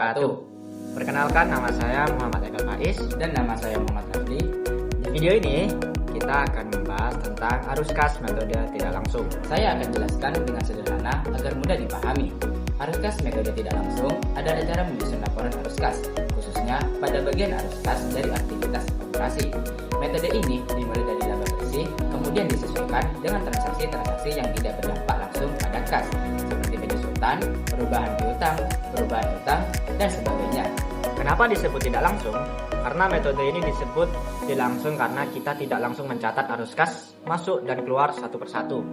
wabarakatuh. Perkenalkan, nama saya Muhammad Eka Faiz dan nama saya Muhammad Rafli. Di video ini kita akan membahas tentang arus kas metode tidak langsung. Saya akan jelaskan dengan sederhana agar mudah dipahami. Arus kas metode tidak langsung adalah cara menyusun laporan arus kas, khususnya pada bagian arus kas dari aktivitas operasi. Metode ini dimulai dari laba bersih, kemudian disesuaikan dengan transaksi-transaksi yang tidak berdampak langsung pada kas, seperti penyusutan, perubahan piutang, perubahan utang, dan sebagainya. Kenapa disebut tidak langsung? Karena metode ini disebut tidak langsung karena kita tidak langsung mencatat arus kas masuk dan keluar satu persatu.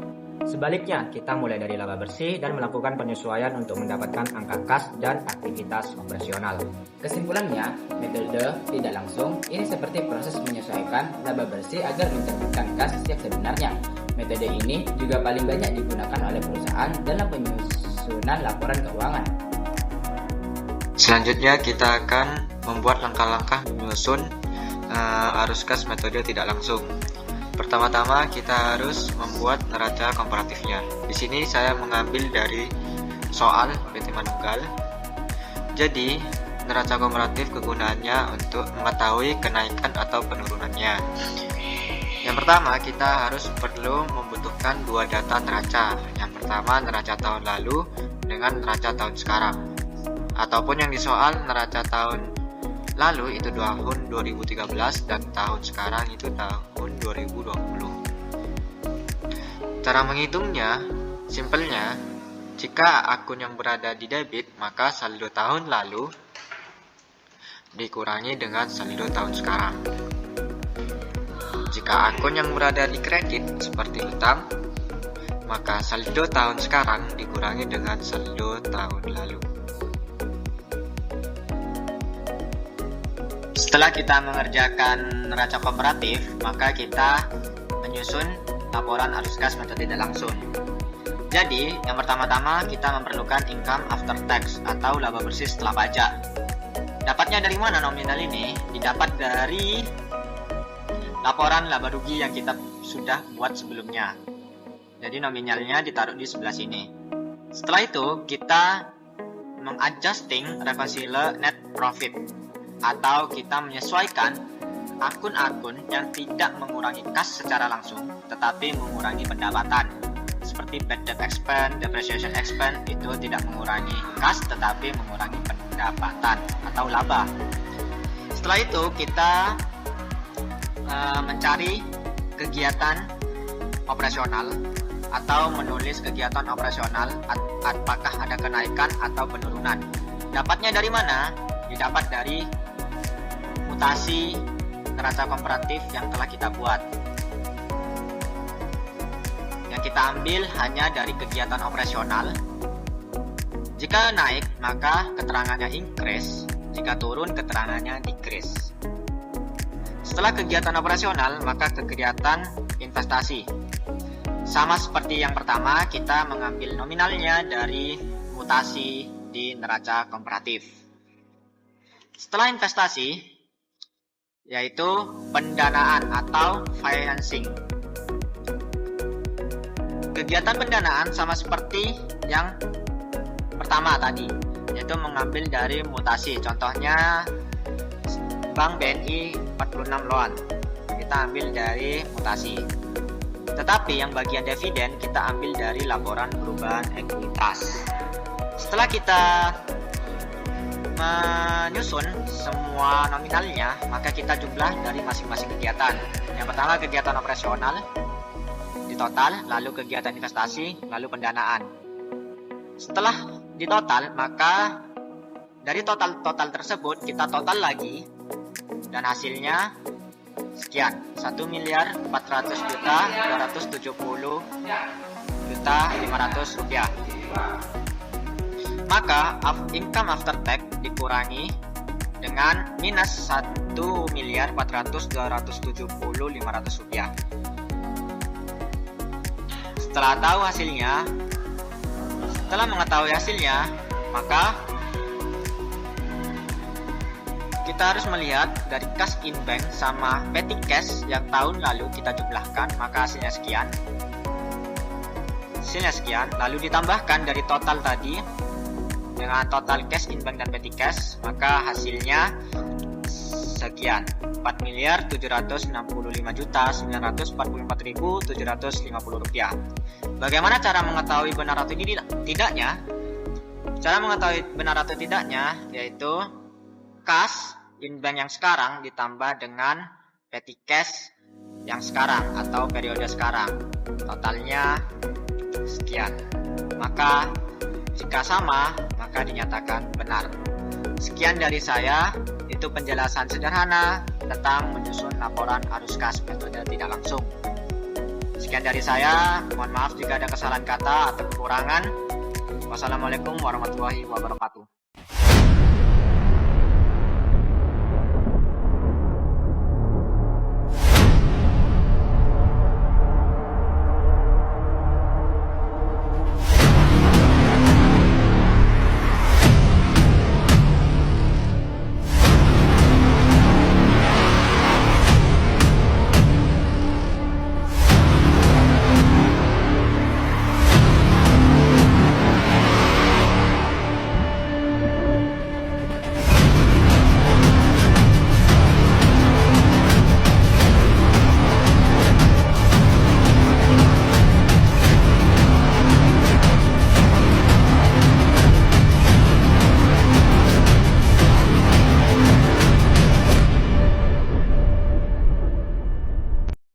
Sebaliknya, kita mulai dari laba bersih dan melakukan penyesuaian untuk mendapatkan angka kas dan aktivitas operasional. Kesimpulannya, metode tidak langsung ini seperti proses menyesuaikan laba bersih agar mencerminkan kas yang sebenarnya. Metode ini juga paling banyak digunakan oleh perusahaan dalam penyusunan laporan keuangan. Selanjutnya kita akan membuat langkah-langkah menyusun arus kas metode tidak langsung. Pertama-tama kita harus membuat neraca komparatifnya. Di sini saya mengambil dari soal PT Manunggal. Jadi, neraca komparatif kegunaannya untuk mengetahui kenaikan atau penurunannya. Yang pertama, kita harus perlu membutuhkan dua data neraca. Yang pertama, neraca tahun lalu dengan neraca tahun sekarang. Ataupun yang disoal neraca tahun lalu itu tahun 2013 dan tahun sekarang itu tahun 2020. Cara menghitungnya, simpelnya, jika akun yang berada di debit, maka saldo tahun lalu dikurangi dengan saldo tahun sekarang. Jika akun yang berada di kredit seperti utang, maka saldo tahun sekarang dikurangi dengan saldo tahun lalu. Setelah kita mengerjakan neraca komparatif, maka kita menyusun laporan arus kas metode tidak langsung. Jadi, yang pertama-tama kita memerlukan income after tax atau laba bersih setelah pajak. Dapatnya dari mana nominal ini? Didapat dari laporan laba rugi yang kita sudah buat sebelumnya. Jadi nominalnya ditaruh di sebelah sini. Setelah itu, kita mengadjusting reconcile net profit, atau kita menyesuaikan akun-akun yang tidak mengurangi kas secara langsung tetapi mengurangi pendapatan, seperti bad debt expense, depreciation expense itu tidak mengurangi kas tetapi mengurangi pendapatan atau laba. Setelah itu kita mencari kegiatan operasional atau menulis kegiatan operasional apakah ada kenaikan atau penurunan. Dapatnya dari mana? Didapat dari mutasi neraca komparatif yang telah kita buat. Yang kita ambil hanya dari kegiatan operasional. Jika naik, maka keterangannya increase. Jika turun, keterangannya decrease. Setelah kegiatan operasional, maka kegiatan investasi. Sama seperti yang pertama, kita mengambil nominalnya dari mutasi di neraca komparatif. Setelah investasi, yaitu pendanaan atau financing. Kegiatan pendanaan sama seperti yang pertama tadi, yaitu mengambil dari mutasi. Contohnya Bank BNI 46 loan, kita ambil dari mutasi. Tetapi yang bagian dividen kita ambil dari laporan perubahan ekuitas. Setelah kita menyusun semua nominalnya, maka kita jumlah dari masing-masing kegiatan. Yang pertama kegiatan operasional di total, lalu kegiatan investasi, lalu pendanaan. Setelah di total, maka dari total tersebut kita total lagi dan hasilnya sekian, 1.400.270.500 rupiah. Maka income after tax dikurangi dengan minus 1.400.270.500 rupiah. Setelah mengetahui hasilnya, maka kita harus melihat dari cash in bank sama petty cash yang tahun lalu kita jumlahkan, maka hasilnya sekian. Lalu ditambahkan dari total tadi dengan total cash inbank dan petty cash, maka hasilnya sekian, 4.765.944.750 rupiah. Bagaimana cara mengetahui benar atau tidaknya? Cara mengetahui benar atau tidaknya yaitu kas inbank yang sekarang ditambah dengan petty cash yang sekarang atau periode sekarang. Totalnya sekian. Maka jika sama, maka dinyatakan benar. Sekian dari saya, itu penjelasan sederhana tentang menyusun laporan arus kas metode tidak langsung. Sekian dari saya, mohon maaf jika ada kesalahan kata atau kekurangan. Wassalamualaikum warahmatullahi wabarakatuh.